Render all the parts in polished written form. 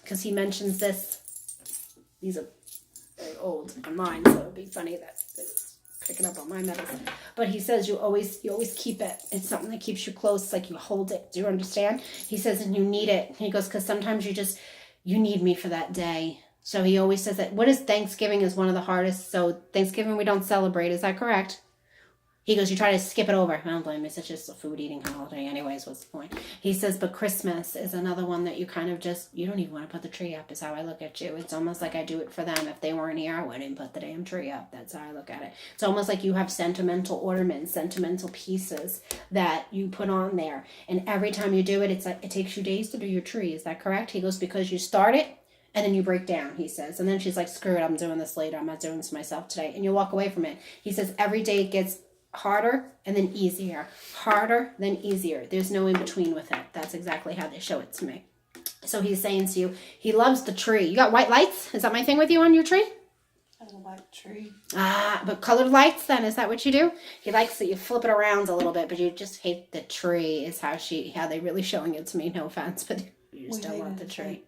because he mentions this. These are very old on mine, so it would be funny that it's picking up on my medicine. But he says you always keep it. It's something that keeps you close, like you hold it. Do you understand? He says, and you need it. He goes, because sometimes you need me for that day. So he always says that. What is Thanksgiving is one of the hardest. So Thanksgiving we don't celebrate. Is that correct? He goes, you try to skip it over. I don't blame me. It's just a food-eating holiday anyways. What's the point? He says, but Christmas is another one that you kind of you don't even want to put the tree up is how I look at you. It's almost like I do it for them. If they weren't here, I wouldn't put the damn tree up. That's how I look at it. It's almost like you have sentimental ornaments, sentimental pieces that you put on there. And every time you do it, it's like it takes you days to do your tree. Is that correct? He goes, because you start it, and then you break down, he says. And then she's like, screw it, I'm doing this later. I'm not doing this myself today. And you walk away from it. He says, every day it gets harder and then easier. Harder than easier. There's no in between with it. That's exactly how they show it to me. So he's saying to you, he loves the tree. You got white lights? Is that my thing with you on your tree? I don't like tree. But colored lights then, is that what you do? He likes that you flip it around a little bit, but you just hate the tree is how they really showing it to me. No offense, but you just don't want the tree.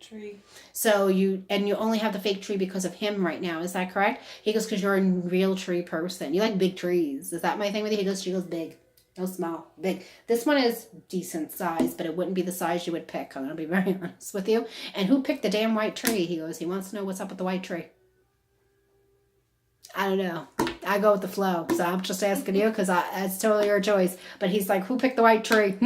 So you only have the fake tree because of him right now. Is that correct? He goes, because you're a real tree person. You like big trees. Is that my thing with you? She goes big. No small. Big. This one is decent size, but it wouldn't be the size you would pick. I'm going to be very honest with you. And who picked the damn white tree? He goes, he wants to know what's up with the white tree. I don't know. I go with the flow. So I'm just asking you because it's totally your choice. But he's like, who picked the white tree?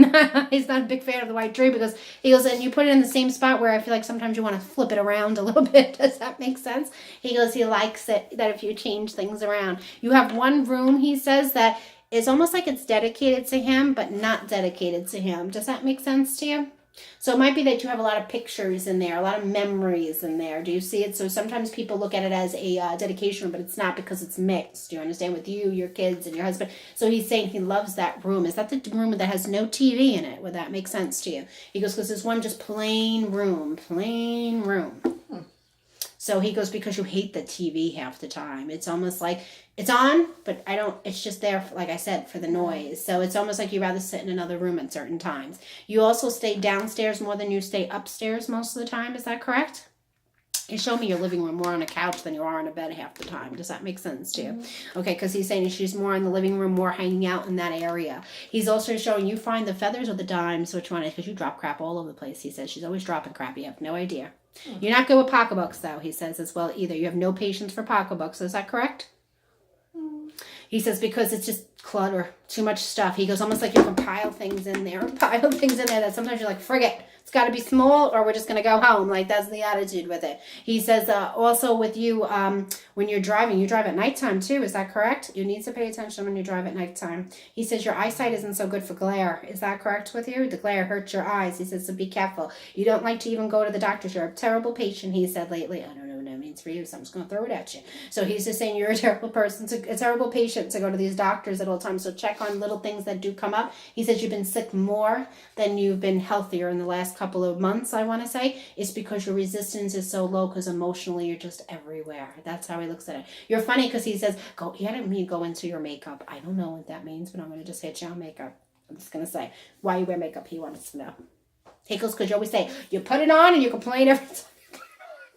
He's not a big fan of the white tree because he goes, and you put it in the same spot where I feel like sometimes you want to flip it around a little bit. Does that make sense? He goes, he likes it that if you change things around. You have one room, he says, that is almost like it's dedicated to him, but not dedicated to him. Does that make sense to you? So it might be that you have a lot of pictures in there, a lot of memories in there. Do you see it? So sometimes people look at it as a dedication room, but it's not because it's mixed. Do you understand? With you, your kids, and your husband. So he's saying he loves that room. Is that the room that has no TV in it? Would that make sense to you? He goes, because there's one just plain room. So he goes, because you hate the TV half the time. It's almost like it's on, but it's just there, like I said, for the noise. So it's almost like you'd rather sit in another room at certain times. You also stay downstairs more than you stay upstairs most of the time. Is that correct? You show me your living room more on a couch than you are on a bed half the time. Does that make sense to you? Mm-hmm. Okay, because he's saying she's more in the living room, more hanging out in that area. He's also showing you find the feathers or the dimes, which one is, because you drop crap all over the place. He says she's always dropping crap. You have no idea. Mm-hmm. You're not good with pocketbooks, though, he says as well, either. You have no patience for pocketbooks. Is that correct? Mm-hmm. He says because it's just clutter, too much stuff. He goes, almost like you can pile things in there that sometimes you're like, frig it. It's got to be small or we're just going to go home. Like, that's the attitude with it. He says also with you, when you're driving, you drive at nighttime too. Is that correct? You need to pay attention when you drive at nighttime. He says your eyesight isn't so good for glare. Is that correct with you? The glare hurts your eyes. He says, so be careful. You don't like to even go to the doctors. You're a terrible patient, he said lately. I don't know what that means for you, so I'm just going to throw it at you. So he's just saying you're a terrible person, a terrible patient to go to these doctors at all times. So check on little things that do come up. He says you've been sick more than you've been healthier in the last couple of months, I want to say. It's because your resistance is so low because emotionally you're just everywhere. That's how he looks at it. You're funny because he says, he didn't mean go into your makeup. I don't know what that means, but I'm going to just hit you on makeup. I'm just going to say why you wear makeup. He wants to know. He goes, because you always say, you put it on and you complain every time.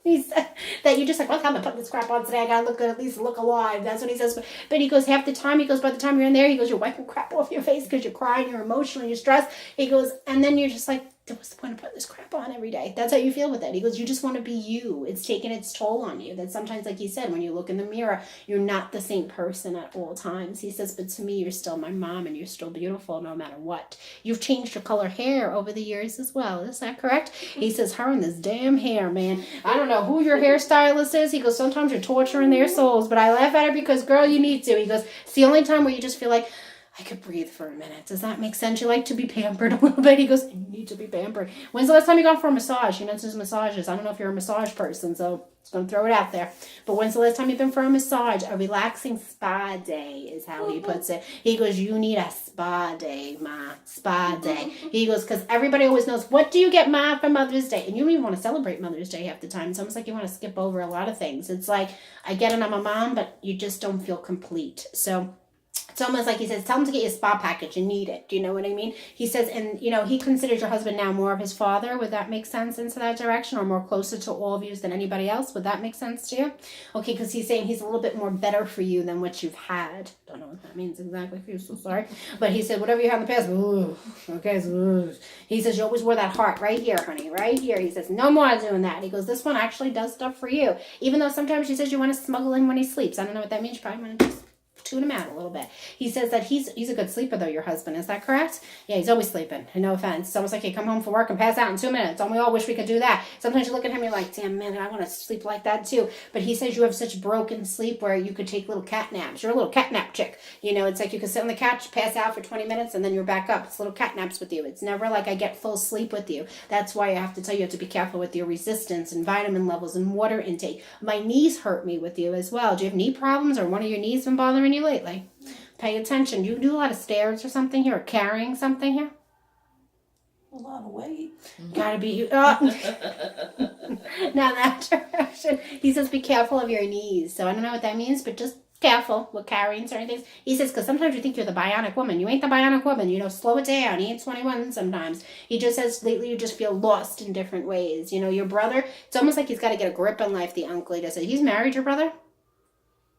He said that you just like, well, I'm putting this crap on today. I got to look good, at least look alive. That's what he says. But he goes, half the time, he goes, by the time you're in there, he goes, you're wiping crap off your face because you're crying, you're emotional, you're stressed. He goes, and then you're just like, what's the point of putting this crap on every day? That's how you feel with it. He goes, you just want to be you. It's taking its toll on you. That sometimes, like he said, when you look in the mirror, you're not the same person at all times. He says, but to me, you're still my mom and you're still beautiful no matter what. You've changed your color hair over the years as well. Is that correct? He says, her and this damn hair, man. I don't know who your hairstylist is. He goes, sometimes you're torturing their souls, but I laugh at her because, girl, you need to. He goes, it's the only time where you just feel like, I could breathe for a minute. Does that make sense? You like to be pampered a little bit. He goes, you need to be pampered. When's the last time you gone for a massage? He mentions massages. I don't know if you're a massage person, so just going to throw it out there. But when's the last time you've been for a massage? A relaxing spa day is how he puts it. He goes, you need a spa day, Ma. Spa day. He goes, because everybody always knows, what do you get, Ma, for Mother's Day? And you don't even want to celebrate Mother's Day half the time. It's almost like you want to skip over a lot of things. It's like, I get it, I'm a mom, but you just don't feel complete. So It's almost like he says, tell him to get you a spa package. You need it. Do you know what I mean? He says, and he considers your husband now more of his father. Would that make sense into that direction, or more closer to all of you than anybody else? Would that make sense to you? Okay, because he's saying he's a little bit more better for you than what you've had. Don't know what that means exactly for you, so sorry. But he said, whatever you had in the past, ooh, okay, so, ooh. He says, you always wore that heart right here, honey, right here. He says, no more doing that. He goes, this one actually does stuff for you. Even though sometimes she says you want to smuggle in when he sleeps. I don't know what that means. You probably want to just tune him out a little bit. He says that he's a good sleeper, though, your husband. Is that correct? Yeah, he's always sleeping. No offense. It's almost like he come home from work and pass out in 2 minutes. And we all wish we could do that. Sometimes you look at him, you're like, damn, man, I want to sleep like that, too. But he says you have such broken sleep where you could take little cat naps. You're a little cat nap chick. It's like you could sit on the couch, pass out for 20 minutes, and then you're back up. It's little cat naps with you. It's never like I get full sleep with you. That's why I have to tell you, you have to be careful with your resistance and vitamin levels and water intake. My knees hurt me with you as well. Do you have knee problems, or one of your knees been bothering you lately? Pay attention. You do a lot of stairs or something here, or carrying something here? A lot of weight. Gotta be. Now that direction. He says be careful of your knees. So I don't know what that means, but just careful with carrying certain things. He says, because sometimes you think you're the bionic woman. You ain't the bionic woman. Slow it down. He ain't 21 sometimes. He just says lately you just feel lost in different ways. Your brother, it's almost like he's got to get a grip on life, the uncle. He does it. He's married, your brother?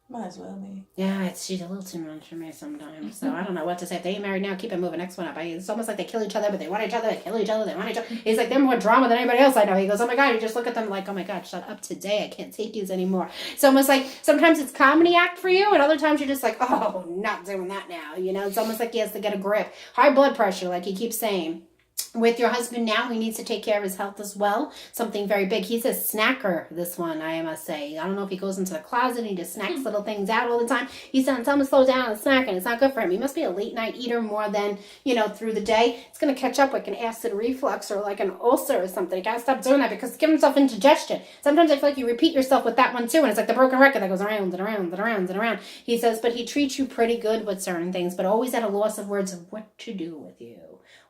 Might as well be. Yeah, she's a little too much for me sometimes. So I don't know what to say. If they ain't married now, keep it moving. Next one up. It's almost like they kill each other, but they want each other. They kill each other. They want each other. He's like, they're more drama than anybody else I know. He goes, oh my God. You just look at them like, oh my God, shut up today. I can't take these anymore. It's almost like sometimes it's comedy act for you, and other times you're just like, oh, not doing that now. It's almost like he has to get a grip. High blood pressure, like he keeps saying. With your husband now, he needs to take care of his health as well. Something very big. He's a snacker, this one, I must say. I don't know if he goes into the closet and he just snacks little things out all the time. He's saying, tell him to slow down and snack, and it's not good for him. He must be a late night eater more than, through the day. It's going to catch up like an acid reflux or like an ulcer or something. You got to stop doing that because it's giving himself indigestion. Sometimes I feel like you repeat yourself with that one too, and it's like the broken record that goes around and around and around and around. He says, but he treats you pretty good with certain things, but always at a loss of words of what to do with you.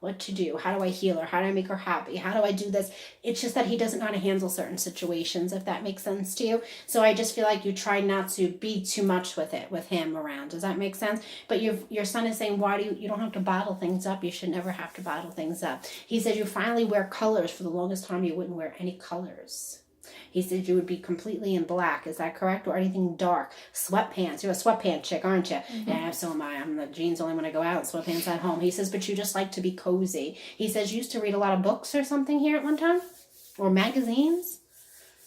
What to do? How do I heal her? How do I make her happy? How do I do this? It's just that he doesn't know how to handle certain situations, if that makes sense to you. So I just feel like you try not to be too much with him around. Does that make sense? But your son is saying, why do you don't have to bottle things up. You should never have to bottle things up. He says you finally wear colors. For the longest time, you wouldn't wear any colors. He said you would be completely in black. Is that correct? Or anything dark? Sweatpants. You're a sweatpant chick, aren't you? Mm-hmm. Yeah, so am I. I'm the jeans only when I go out, sweatpants at home. He says, but you just like to be cozy. He says you used to read a lot of books or something here at one time? Or magazines?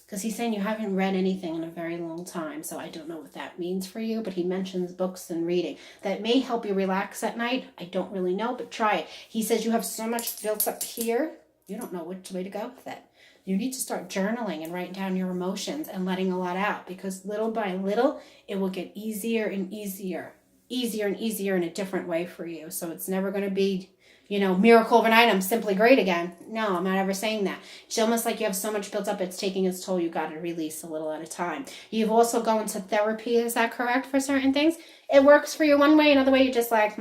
Because he's saying you haven't read anything in a very long time, so I don't know what that means for you, but he mentions books and reading. That may help you relax at night. I don't really know, but try it. He says you have so much built up here, you don't know which way to go with it. You need to start journaling and writing down your emotions and letting a lot out, because little by little, it will get easier and easier in a different way for you. So it's never going to be, miracle overnight, I'm simply great again. No, I'm not ever saying that. It's almost like you have so much built up, it's taking its toll. You got to release a little at a time. You've also gone to therapy, is that correct, for certain things? It works for you one way, another way you're just like,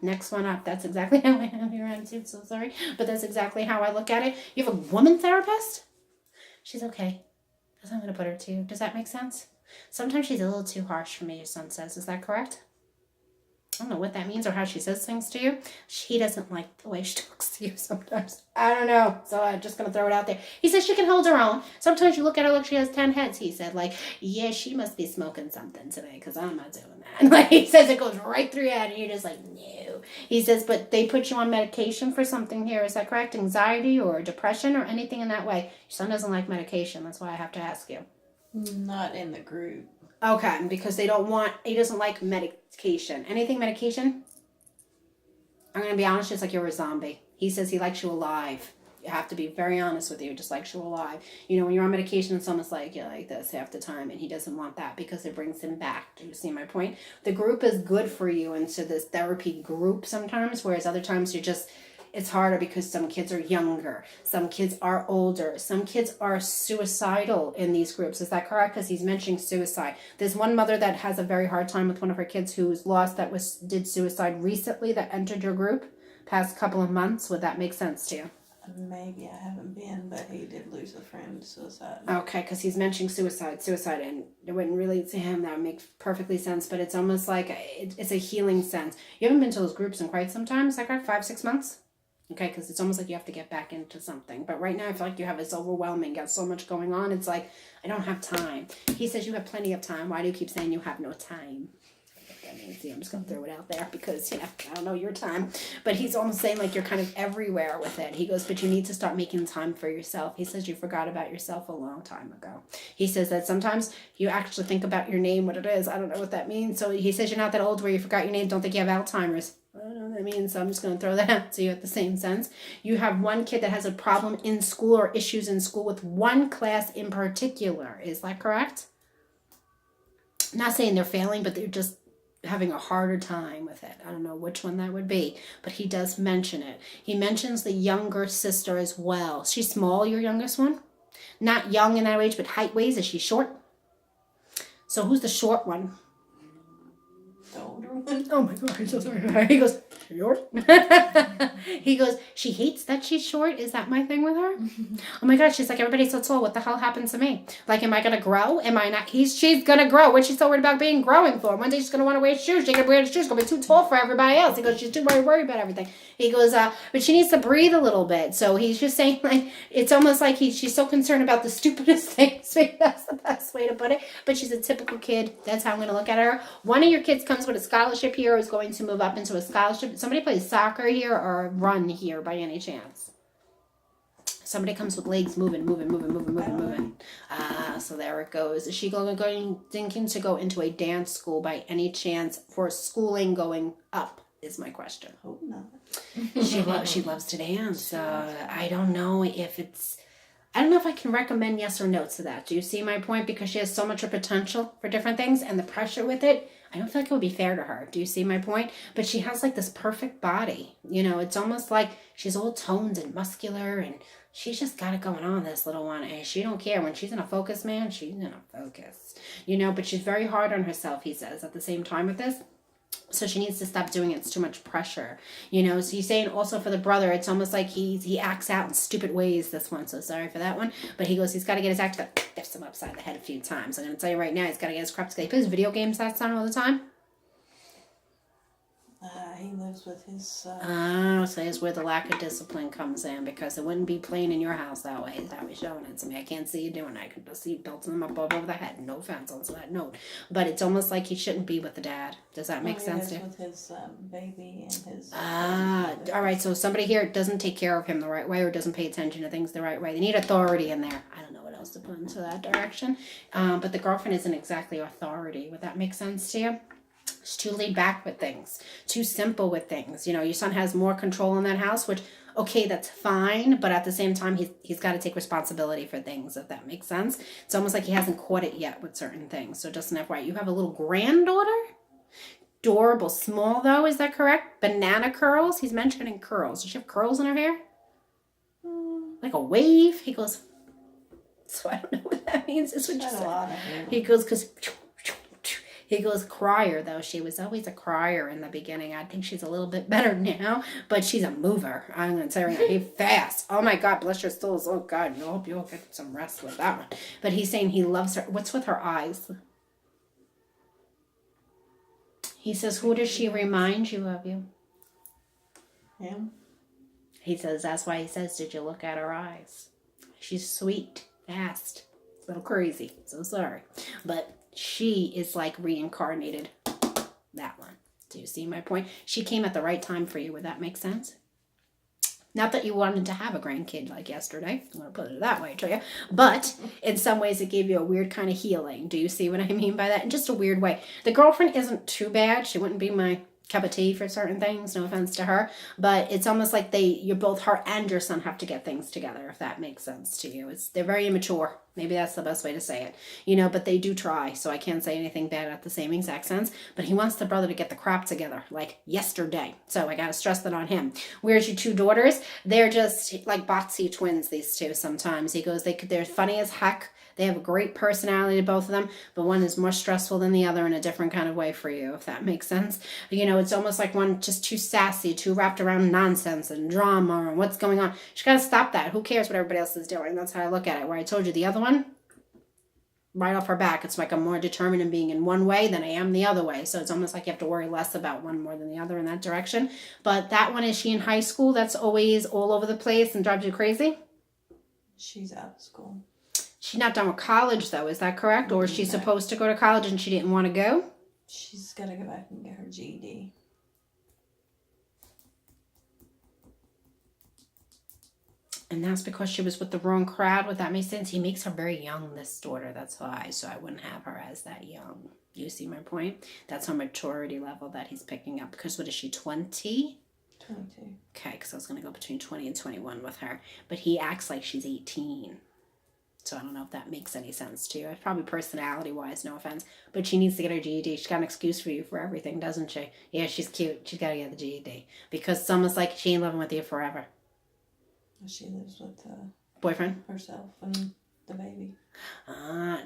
next one up. That's exactly how I have your attitude, so sorry. But that's exactly how I look at it. You have a woman therapist? She's okay. That's how I'm going to put her to you. Does that make sense? Sometimes she's a little too harsh for me, your son says. Is that correct? I don't know what that means or how she says things to you. She doesn't like the way she talks to you sometimes. I don't know. So I'm just going to throw it out there. He says she can hold her own. Sometimes you look at her like she has 10 heads. He said, yeah, she must be smoking something today because I'm not doing that. He says it goes right through your head and you're just like, no. He says, but they put you on medication for something here. Is that correct? Anxiety or depression or anything in that way? Your son doesn't like medication. That's why I have to ask you. Not in the group. Okay, because he doesn't like medication. Anything medication? I'm going to be honest, just like you're a zombie. He says he likes you alive. You have to be very honest with you, just likes you alive. When you're on medication, it's almost like you're like this half the time, and he doesn't want that because it brings him back. Do you see my point? The group is good for you into this therapy group sometimes, whereas other times it's harder because some kids are younger. Some kids are older. Some kids are suicidal in these groups. Is that correct? Because he's mentioning suicide. There's one mother that has a very hard time with one of her kids who's lost did suicide recently that entered your group past couple of months. Would that make sense to you? Maybe I haven't been, but he did lose a friend to suicide. Okay, because he's mentioning suicide, and it wouldn't really to him. That would make perfectly sense, but it's almost like it's a healing sense. You haven't been to those groups in quite some time. Is that correct? 5-6 months? Okay, because it's almost like you have to get back into something. But right now, I feel like you have this overwhelming, got so much going on. It's like, I don't have time. He says you have plenty of time. Why do you keep saying you have no time? I mean, see, I'm just going to throw it out there because, I don't know your time. But he's almost saying like you're kind of everywhere with it. He goes, but you need to start making time for yourself. He says you forgot about yourself a long time ago. He says that sometimes you actually think about your name, what it is. I don't know what that means. So he says you're not that old where you forgot your name. Don't think you have Alzheimer's. I don't know what that means, so I'm just going to throw that out to you at the same sense. You have one kid that has a problem in school or issues in school with one class in particular. Is that correct? I'm not saying they're failing, but they're just having a harder time with it. I don't know which one that would be, but he does mention it. He mentions the younger sister as well. She's small, your youngest one? Not young in that age, but height-wise, is she short? So who's the short one? The older one. Oh my God, I'm so sorry. He goes, short? He goes, she hates that she's short? Is that my thing with her? Oh my God, she's like, everybody's so tall. What the hell happened to me? Like, am I going to grow? Am I not? She's going to grow. What's she so worried about being growing for? One day she's going to want to wear shoes. She's going to wear the shoes. She's going to be too tall for everybody else. He goes, she's too worried about everything. He goes, but she needs to breathe a little bit. So he's just saying, like, it's almost like she's so concerned about the stupidest things. Maybe that's the best way to put it. But she's a typical kid. That's how I'm going to look at her. One of your kids comes with a scholarship here or is going to move up into a scholarship. Somebody plays soccer here or run here by any chance? Somebody comes with legs moving. So there it goes. Is she thinking to go into a dance school by any chance for schooling going up? Is my question. Hope not. She loves to dance. I don't know if it's. I don't know if I can recommend yes or no to that. Do you see my point? Because she has so much potential for different things, and the pressure with it, I don't feel like it would be fair to her. Do you see my point? But she has like this perfect body. It's almost like she's all toned and muscular, and she's just got it going on, this little one. And she don't care. When she's in a focus, man, she's in a focus. But she's very hard on herself, he says, at the same time with this. So she needs to stop doing it. It's too much pressure. So he's saying also for the brother, it's almost like he acts out in stupid ways, this one. So sorry for that one. But he goes, he's got to get his act together. Lifts him upside the head a few times. I'm going to tell you right now, he's got to get his crap together. He plays video games that time all the time. He lives with his son. So that's where the lack of discipline comes in, because it wouldn't be playing in your house that way. Is how he's showing it to me. I can't see you doing that. I can just see you belting him up over the head. No offense on that note. But it's almost like he shouldn't be with the dad. Does that make sense to you? He lives with his baby and his... all right. So somebody here doesn't take care of him the right way or doesn't pay attention to things the right way. They need authority in there. I don't know what else to put into that direction. But the girlfriend isn't exactly authority. Would that make sense to you? She's too laid back with things, too simple with things. Your son has more control in that house, which, okay, that's fine. But at the same time, he's got to take responsibility for things, if that makes sense. It's almost like he hasn't caught it yet with certain things. So just an FYI, you have a little granddaughter? Adorable. Small, though, is that correct? Banana curls? He's mentioning curls. Does she have curls in her hair? Like a wave? He goes, so I don't know what that means. Is what you said. He goes, He goes, crier, though. She was always a crier in the beginning. I think she's a little bit better now, but she's a mover. I'm going to tell you, he's fast. Oh, my God, bless your souls. Oh, God, I hope you'll get some rest with that one. But he's saying he loves her. What's with her eyes? He says, who does she remind you of you? Him. He says, that's why he says, did you look at her eyes? She's sweet, fast, a little crazy. So sorry. But she is like reincarnated. That one. Do you see my point? She came at the right time for you. Would that make sense? Not that you wanted to have a grandkid like yesterday. I'm going to put it that way to you. But in some ways it gave you a weird kind of healing. Do you see what I mean by that? In just a weird way. The girlfriend isn't too bad. She wouldn't be my cup of tea for certain things. No offense to her. But it's almost like you're both her and your son have to get things together, if that makes sense to you. They're very immature. Maybe that's the best way to say it. But they do try. So I can't say anything bad at the same exact sense. But he wants the brother to get the crap together, like yesterday. So I got to stress that on him. Where's your two daughters? They're just like Botsy twins, these two sometimes. He goes, they're funny as heck. They have a great personality, both of them, but one is more stressful than the other in a different kind of way for you, if that makes sense. You know, it's almost like one just too sassy, too wrapped around nonsense and drama and what's going on. She got to stop that. Who cares what everybody else is doing? That's how I look at it. Where I told you the other one, right off her back, it's like I'm more determined in being in one way than I am the other way. So it's almost like you have to worry less about one more than the other in that direction. But that one, is she in high school? That's always all over the place and drives you crazy? She's out of school. She's not done with college, though. Is that correct? Or is she No. supposed to go to college and she didn't want to go? She's got to go back and get her GED. And that's because she was with the wrong crowd. Would that make sense? He makes her very young, this daughter. That's why. So I wouldn't have her as that young. You see my point? That's her maturity level that he's picking up. Because what is she, 20? 22. Okay, because I was going to go between 20 and 21 with her. But he acts like she's 18. So I don't know if that makes any sense to you. It's probably personality-wise, no offense. But she needs to get her GED. She's got an excuse for you for everything, doesn't she? Yeah, she's cute. She's got to get the GED. Because it's almost like she ain't living with you forever. She lives with Boyfriend? herself and the baby.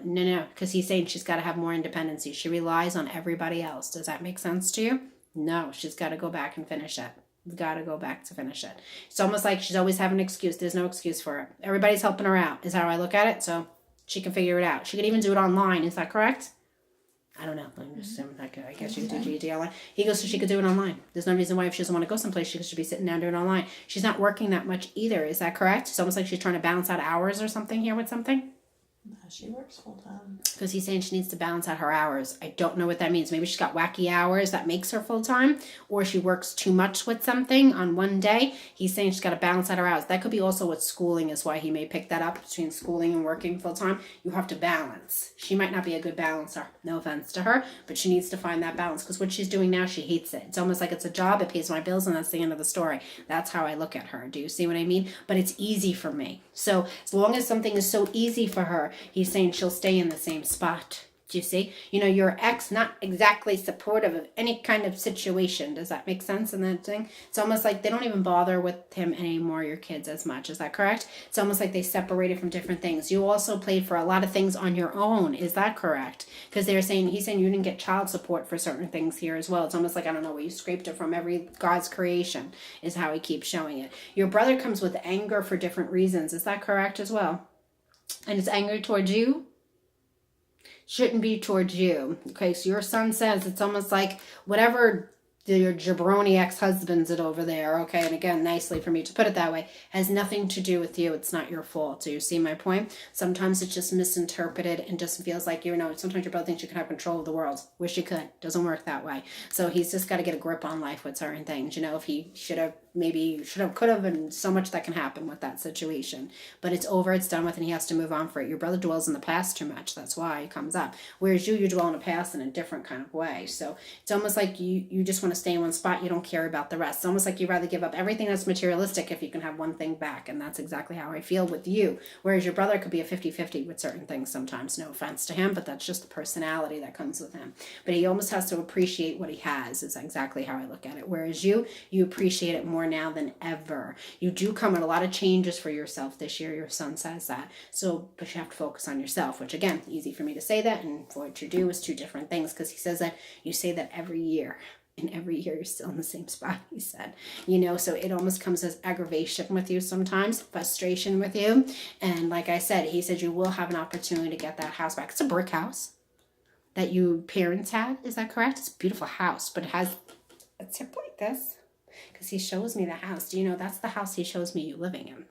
No. Because he's saying she's got to have more independency. She relies on everybody else. Does that make sense to you? No, she's got to go back and finish it. Got to go back to finish it. It's almost like she's always having an excuse. There's no excuse for it. Everybody's helping her out, is how I look at it. So she can figure it out. She could even do it online. Is that correct? I don't know. I'm just assuming that I guess you could do GED online. He goes, so she could do it online. There's no reason why if she doesn't want to go someplace, she should be sitting down doing it online. She's not working that much either. Is that correct? It's almost like she's trying to balance out hours or something here with something. No, she works full time. Because he's saying she needs to balance out her hours. I don't know what that means. Maybe she's got wacky hours that makes her full time, or she works too much with something on one day. He's saying she's got to balance out her hours. That could be also with schooling, is why he may pick that up between schooling and working full time. You have to balance. She might not be a good balancer. No offense to her, but she needs to find that balance, because what she's doing now, she hates it. It's almost like it's a job. It pays my bills, and that's the end of the story. That's how I look at her. Do you see what I mean? But it's easy for me. So as long as something is so easy for her, he's saying she'll stay in the same spot. Do you see? You know, your ex not exactly supportive of any kind of situation. Does that make sense in that thing? It's almost like they don't even bother with him anymore, your kids, as much. Is that correct? It's almost like they separated from different things. You also played for a lot of things on your own. Is that correct? Because he's saying you didn't get child support for certain things here as well. It's almost like, I don't know, where you scraped it from every God's creation is how he keeps showing it. Your brother comes with anger for different reasons. Is that correct as well? And it's anger towards you? Shouldn't be towards you. Okay, so your son says it's almost like whatever your jabroni ex-husband's it over there, okay, and again, nicely for me to put it that way, has nothing to do with you. It's not your fault. Do you see my point? Sometimes it's just misinterpreted and just feels like, sometimes your brother thinks you can have control of the world. Wish you could. Doesn't work that way. So he's just got to get a grip on life with certain things. If he could have, and so much that can happen with that situation. But it's over, it's done with, and he has to move on for it. Your brother dwells in the past too much. That's why it comes up. Whereas you dwell in the past in a different kind of way. So it's almost like you just want to stay in one spot. You don't care about the rest. It's almost like you'd rather give up everything that's materialistic if you can have one thing back. And that's exactly how I feel with you. Whereas your brother could be a 50-50 with certain things sometimes. No offense to him, but that's just the personality that comes with him. But he almost has to appreciate what he has, is exactly how I look at it. Whereas you appreciate it more now than ever. You do come with a lot of changes for yourself this year. Your son says that. So, but you have to focus on yourself, which again, easy for me to say that, and for what you do is two different things, because he says that you say that every year. And every year you're still in the same spot, he said. So it almost comes as aggravation with you sometimes, frustration with you. And like I said, he said you will have an opportunity to get that house back. It's a brick house that you parents had. Is that correct? It's a beautiful house, but it has a tip like this. Because he shows me the house. Do you know that's the house he shows me you living in?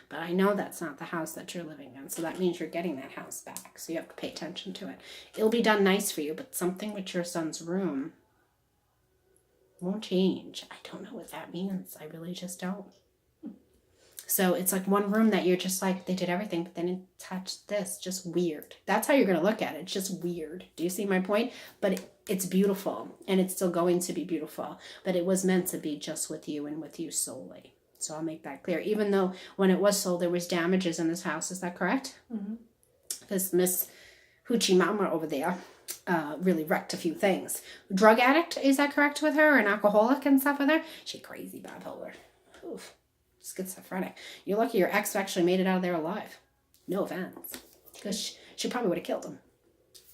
But I know that's not the house that you're living in. So that means you're getting that house back. So you have to pay attention to it. It'll be done nice for you, but something with your son's room won't change. I don't know what that means. I really just don't. So it's like one room that you're just like, they did everything, but they didn't touch this. Just weird. That's how you're going to look at it. It's just weird. Do you see my point? But it's beautiful, and it's still going to be beautiful. But it was meant to be just with you and with you solely. So I'll make that clear. Even though when it was sold, there was damages in this house. Is that correct? Mm-hmm. Because Miss Hoochie Mama over there really wrecked a few things. Drug addict, is that correct with her? An alcoholic and stuff with her? She crazy bipolar. Oof. Schizophrenic. You're lucky your ex actually made it out of there alive. No offense. Because she probably would have killed him.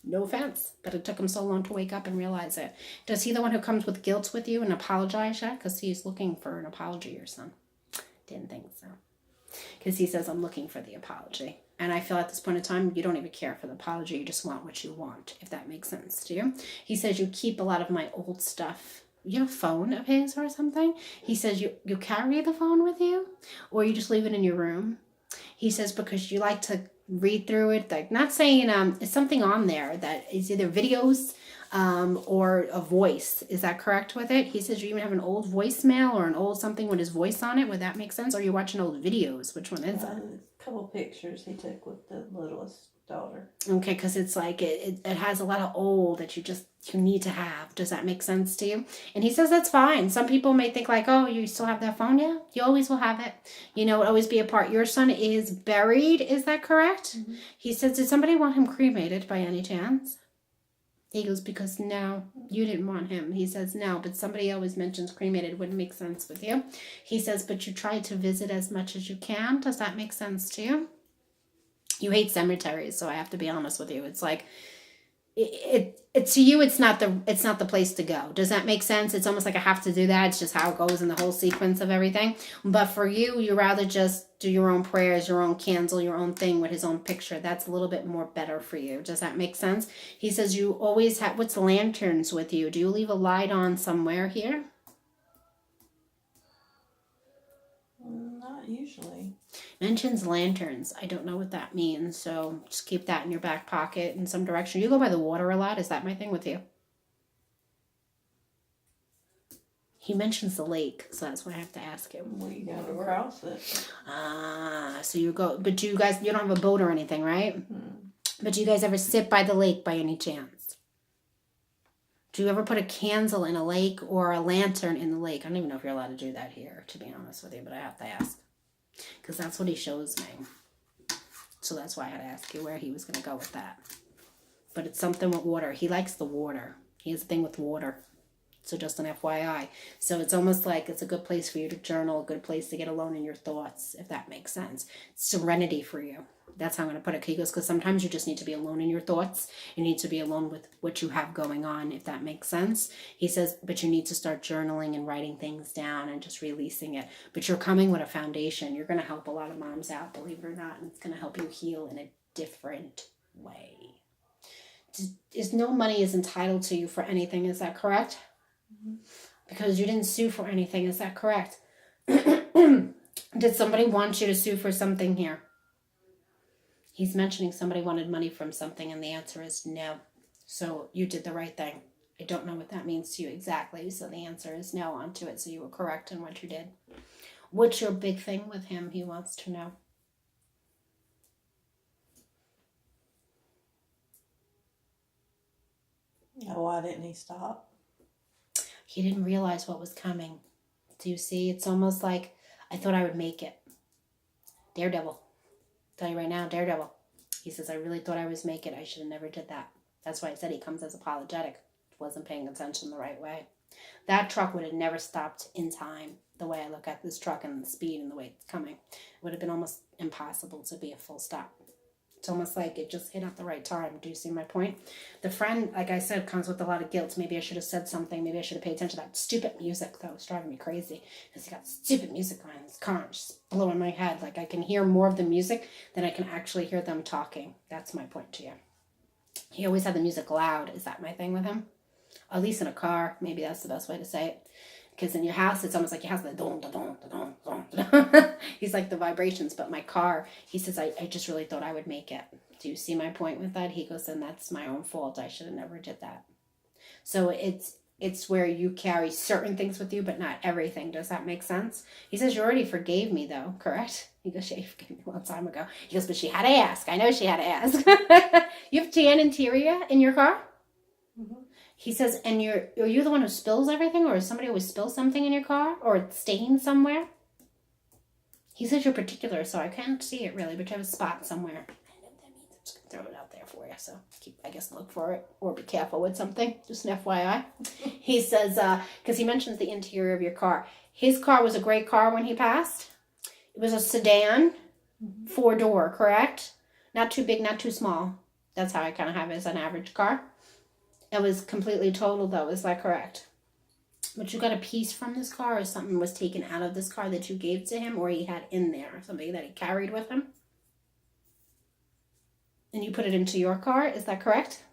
No offense, but it took him so long to wake up and realize it. Does he the one who comes with guilt with you and apologize yet? Because he's looking for an apology, your son. Didn't think so. Because he says, I'm looking for the apology. And I feel at this point in time, you don't even care for the apology. You just want what you want, if that makes sense to you. He says, you keep a lot of my old stuff. You have a phone of his or something? He says, you carry the phone with you? Or you just leave it in your room? He says, because you like to read through it. Like, not saying it's something on there that is either videos or a voice. Is that correct with it? He says you even have an old voicemail or an old something with his voice on it. Would that make sense? Or you're watching old videos? Which one is it? A couple pictures he took with the littlest daughter. Okay, because it's like it has a lot of old that you need to have. Does that make sense to you? And he says that's fine. Some people may think like, oh, you still have that phone? Yeah, you always will have it. You know, it'll always be a part. Your son is buried. Is that correct? Mm-hmm. He says, did somebody want him cremated by any chance? He goes, because no, you didn't want him. He says, no, but somebody always mentions cremated. Wouldn't make sense with you. He says, but you try to visit as much as you can. Does that make sense to you? You hate cemeteries, so I have to be honest with you. It's like, it to you, it's not the place to go. Does that make sense? It's almost like I have to do that. It's just how it goes in the whole sequence of everything. But for you, you rather just do your own prayers, your own candle, your own thing with his own picture. That's a little bit more better for you. Does that make sense? He says you always have, what's lanterns with you? Do you leave a light on somewhere here? Not usually. Mentions lanterns. I don't know what that means, so just keep that in your back pocket in some direction. You go by the water a lot. Is that my thing with you? He mentions the lake, so that's why I have to ask him. We go across it. So you go, but you don't have a boat or anything, right? Mm-hmm. But do you guys ever sit by the lake by any chance? Do you ever put a candle in a lake or a lantern in the lake? I don't even know if you're allowed to do that here, to be honest with you, but I have to ask. Because that's what he shows me. So that's why I had to ask you where he was going to go with that. But it's something with water. He likes the water. He has a thing with water. So just an FYI. So it's almost like it's a good place for you to journal, a good place to get alone in your thoughts, if that makes sense. Serenity for you. That's how I'm going to put it. He goes, because sometimes you just need to be alone in your thoughts. You need to be alone with what you have going on, if that makes sense. He says, but you need to start journaling and writing things down and just releasing it. But you're coming with a foundation. You're going to help a lot of moms out, believe it or not. And it's going to help you heal in a different way. No money is entitled to you for anything. Is that correct? Mm-hmm. Because you didn't sue for anything. Is that correct? Did somebody want you to sue for something here? He's mentioning somebody wanted money from something, and the answer is no. So you did the right thing. I don't know what that means to you exactly, so the answer is no onto it. So you were correct in what you did. What's your big thing with him? He wants to know. Why didn't he stop? He didn't realize what was coming. Do you see? It's almost like I thought I would make it. Daredevil. Tell you right now, Daredevil. He says, I really thought I was make it. I should have never did that. That's why I said he comes as apologetic. Wasn't paying attention the right way. That truck would have never stopped in time. The way I look at this truck and the speed and the way it's coming. It would have been almost impossible to be a full stop. It's almost like it just hit at the right time. Do you see my point? The friend, like I said, comes with a lot of guilt. Maybe I should have said something. Maybe I should have paid attention to that stupid music. That was driving me crazy. Because he got stupid music on in his car. It's just blowing my head. Like I can hear more of the music than I can actually hear them talking. That's my point to you. He always had the music loud. Is that my thing with him? At least in a car. Maybe that's the best way to say it. Because in your house, it's almost like your house, the don, da, don, da, don, don. He's like the vibrations, but my car, he says, I just really thought I would make it. Do you see my point with that? He goes, then that's my own fault. I should have never did that. So it's where you carry certain things with you, but not everything. Does that make sense? He says, you already forgave me, though, correct? He goes, yeah, you forgave me a long time ago. He goes, but she had to ask. I know she had to ask. You have tan interior in your car? Mm-hmm. He says, and are you the one who spills everything? Or does somebody always spill something in your car? Or it's stained somewhere? He says you're particular, so I can't see it really, but you have a spot somewhere. I know what that means. I'm just going to throw it out there for you. So look for it. Or be careful with something. Just an FYI. He says, because he mentions the interior of your car. His car was a great car when he passed. It was a sedan, 4-door, correct? Not too big, not too small. That's how I kind of have it as an average car. It was completely totaled though, is that correct? But you got a piece from this car, or something was taken out of this car that you gave to him, or he had in there, something that he carried with him? And you put it into your car, is that correct?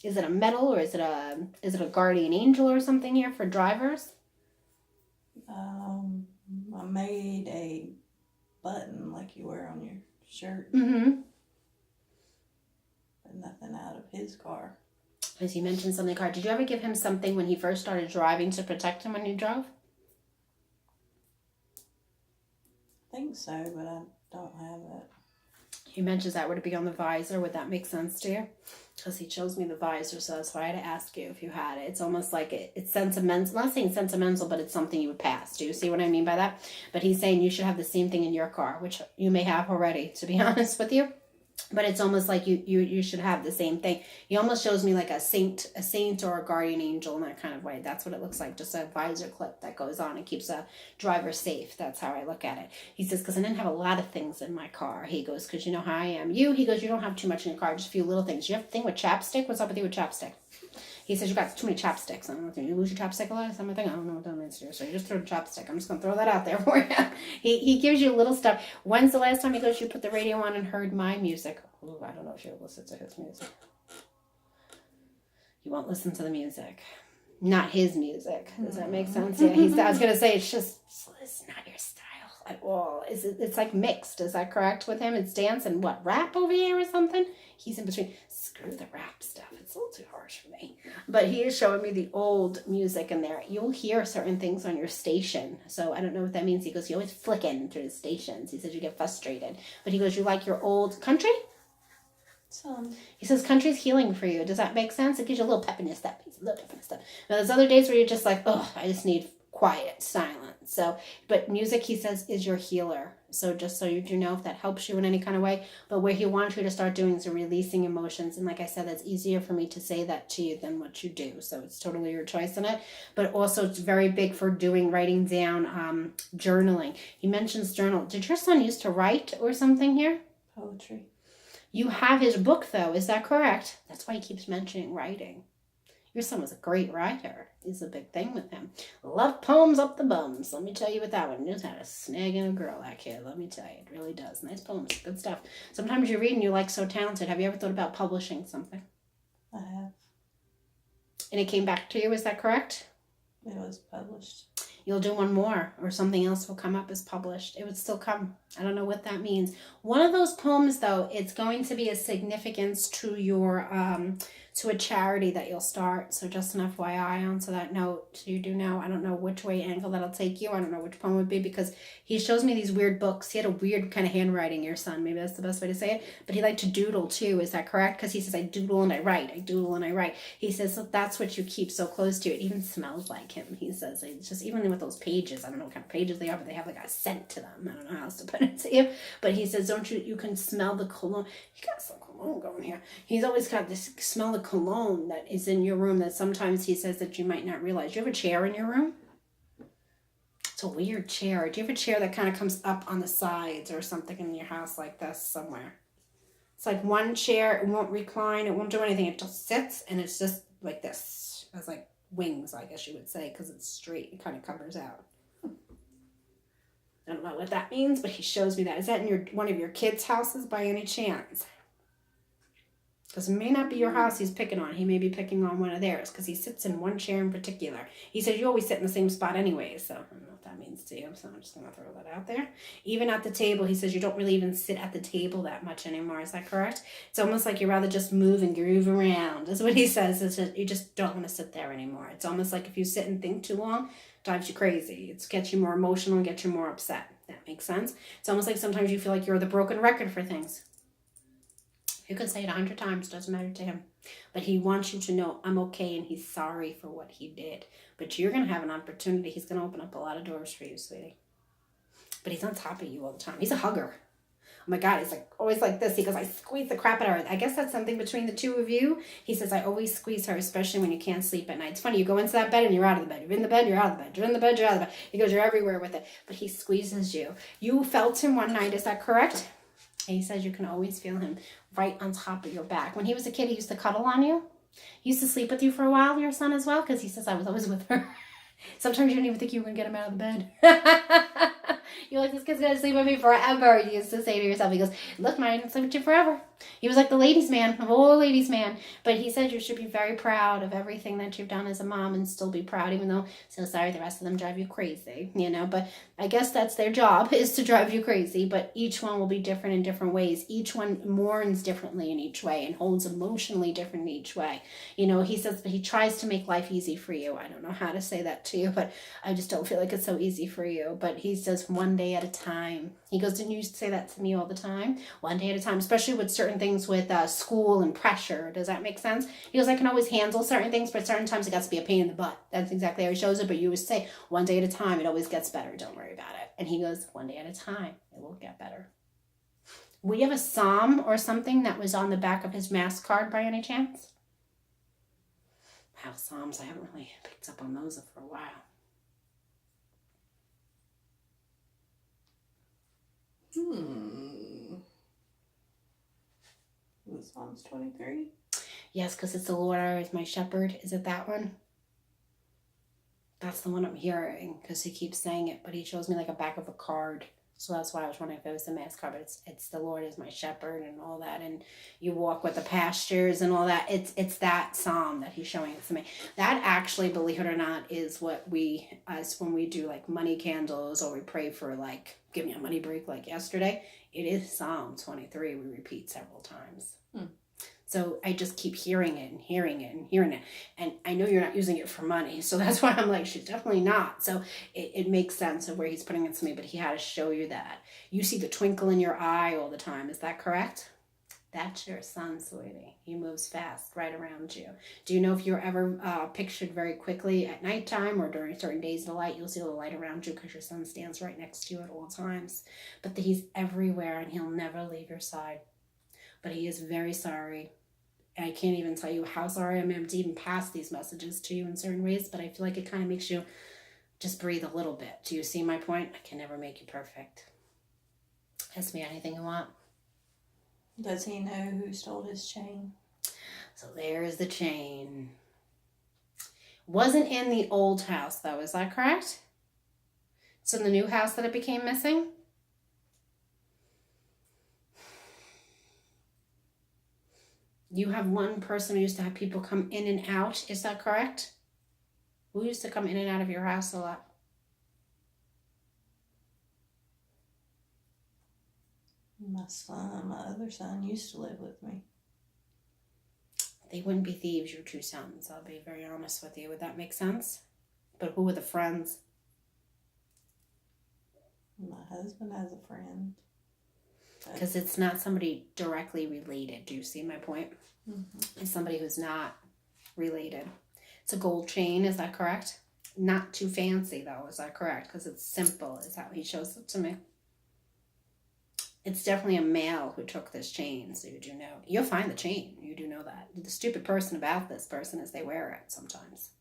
Is it a medal, or is it a guardian angel or something here for drivers? I made a button like you wear on your shirt, Mm-hmm. but nothing out of his car. As he mentioned something car. Did you ever give him something when he first started driving to protect him when you drove? I think so, but I don't have it. He mentions that would it be on the visor? Would that make sense to you? Because he shows me the visor, so that's why I had to ask you if you had it. It's almost like it's sentimental. I'm not saying sentimental, but it's something you would pass. Do you see what I mean by that? But he's saying you should have the same thing in your car, which you may have already, to be honest with you. But it's almost like you should have the same thing. He almost shows me like a saint or a guardian angel in that kind of way. That's what it looks like, just a visor clip that goes on and keeps a driver safe. That's how I look at it. He says, because I didn't have a lot of things in my car. He goes, because you know how I am. He goes, you don't have too much in your car, just a few little things. You have a thing with chapstick? What's up with you with chapstick? He says, you got too many chapsticks. I don't know if you lose your chapstick a lot or something. I don't know what that means to you. So you just throw the chapstick. I'm just going to throw that out there for you. He gives you little stuff. When's the last time he goes, you put the radio on and heard my music? Ooh, I don't know if you listen to his music. You won't listen to the music. Not his music. Does that make sense? Yeah, I was going to say, it's not your style at all. It's like mixed. Is that correct with him? It's dance and what, rap over here or something? He's in between. Screw the rap stuff. It's a little too harsh for me. But he is showing me the old music in there. You'll hear certain things on your station. So I don't know what that means. He goes, you always flicking through the stations. He says you get frustrated. But he goes, you like your old country? He says country's healing for you. Does that make sense? It gives you a little pep in your step. A little pep in your step. Now there's other days where you're just like, oh, I just need quiet, silence. So, but music, he says, is your healer. So just so you do know if that helps you in any kind of way. But where he wants you to start doing is releasing emotions. And like I said, that's easier for me to say that to you than what you do. So it's totally your choice in it. But also it's very big for writing down, journaling. He mentions journal. Did your son used to write or something here? Poetry. You have his book, though. Is that correct? That's why he keeps mentioning writing. Your son was a great writer. Is a big thing with him. Love poems up the bums. Let me tell you with that one. Knows how to snag in a girl, that kid. Let me tell you. It really does. Nice poems. Good stuff. Sometimes you read and you're like so talented. Have you ever thought about publishing something? I have. And it came back to you. Is that correct? It was published. You'll do one more or something else will come up as published. It would still come. I don't know what that means. One of those poems, though, it's going to be a significance to your to a charity that you'll start. So just an FYI onto that note. You do know. I don't know which way angle that'll take you. I don't know which poem would be because he shows me these weird books. He had a weird kind of handwriting, your son. Maybe that's the best way to say it. But he liked to doodle too. Is that correct? Because he says, I doodle and I write. I doodle and I write. He says, so that's what you keep so close to. It even smells like him. He says, it's just even with those pages. I don't know what kind of pages they are, but they have like a scent to them. I don't know how else to put it to you. But he says, you can smell the cologne. He got some cologne going here. He's always got this smell of cologne that is in your room that sometimes he says that you might not realize. Do you have a chair in your room? It's a weird chair. Do you have a chair that kind of comes up on the sides or something in your house like this somewhere? It's like one chair. It won't recline. It won't do anything. It just sits and it's just like this. It's like wings, I guess you would say, because it's straight. It kind of covers out. I don't know what that means, but he shows me that. Is that in one of your kids' houses by any chance? Because it may not be your house he's picking on. He may be picking on one of theirs because he sits in one chair in particular. He says you always sit in the same spot anyway, so I don't know what that means to you. So I'm just going to throw that out there. Even at the table, he says you don't really even sit at the table that much anymore. Is that correct? It's almost like you rather just move and groove around. That's what he says. It's just, you just don't want to sit there anymore. It's almost like if you sit and think too long, it drives you crazy. It gets you more emotional and gets you more upset. That makes sense? It's almost like sometimes you feel like you're the broken record for things. You could say it 100 times, doesn't matter to him. But he wants you to know I'm okay and he's sorry for what he did. But you're going to have an opportunity. He's going to open up a lot of doors for you, sweetie. But he's on top of you all the time. He's a hugger. Oh my God, he's like always like this. He goes, I squeeze the crap out of her. I guess that's something between the two of you. He says, I always squeeze her, especially when you can't sleep at night. It's funny, you go into that bed and you're out of the bed. You're in the bed, you're out of the bed. You're in the bed, you're out of the bed. He goes, you're everywhere with it. But he squeezes you. You felt him one night, is that correct? And he says you can always feel him right on top of your back. When he was a kid, he used to cuddle on you. He used to sleep with you for a while, your son as well, because he says I was always with her. Sometimes you didn't even think you were going to get him out of the bed. You're like, this kid's going to sleep with me forever. You used to say to yourself, he goes, look, man, I didn't sleep with you forever. He was like the ladies' man, of all ladies' man. But he said you should be very proud of everything that you've done as a mom and still be proud, even though, so sorry, the rest of them drive you crazy, you know. But I guess that's their job, is to drive you crazy. But each one will be different in different ways. Each one mourns differently in each way and holds emotionally different in each way. You know, he says, but he tries to make life easy for you. I don't know how to say that to you, but I just don't feel like it's so easy for you. But he says, one day at a time. He goes, didn't you say that to me all the time? One day at a time, especially with certain things with school and pressure. Does that make sense? He goes, I can always handle certain things, but certain times it got to be a pain in the butt. That's exactly how he shows it. But you always say, one day at a time, it always gets better. Don't worry about it. And he goes, one day at a time, it will get better. Will you have a psalm or something that was on the back of his mass card by any chance? Wow, psalms, I haven't really picked up on those for a while. Psalms 23? Yes, because it's the Lord is my shepherd. Is it that one? That's the one I'm hearing, because he keeps saying it, but he shows me like a back of a card. So that's why I was wondering if it was the mass card, but it's the Lord is my shepherd and all that, and you walk with the pastures and all that. It's that psalm that he's showing it to me. That actually, believe it or not, is what we, as when we do like money candles or we pray for like, give me a money break like yesterday, it is Psalm 23. We repeat several times. So I just keep hearing it and hearing it and hearing it. And I know you're not using it for money. So that's why I'm like, she's definitely not. So it makes sense of where he's putting it to me, but he had to show you that. You see the twinkle in your eye all the time. Is that correct? That's your son, sweetie. He moves fast right around you. Do you know if you're ever pictured very quickly at nighttime or during certain days of the light, you'll see the light around you because your son stands right next to you at all times. But he's everywhere and he'll never leave your side. But he is very sorry. I can't even tell you how sorry I am to even pass these messages to you in certain ways, but I feel like it kind of makes you just breathe a little bit. Do you see my point? I can never make you perfect. Ask me anything you want. Does he know who stole his chain? So there's the chain. Wasn't in the old house, though. Is that correct? It's in the new house that it became missing? You have one person who used to have people come in and out. Is that correct? Who used to come in and out of your house a lot? My other son used to live with me. They wouldn't be thieves, your two sons. I'll be very honest with you. Would that make sense? But who were the friends? My husband has a friend. Because it's not somebody directly related. Do you see my point? Mm-hmm. It's somebody who's not related. It's a gold chain, is that correct? Not too fancy, though, is that correct? Because it's simple, is how he shows it to me. It's definitely a male who took this chain, so you do know. You'll find the chain, you do know that. The stupid person about this person is they wear it sometimes.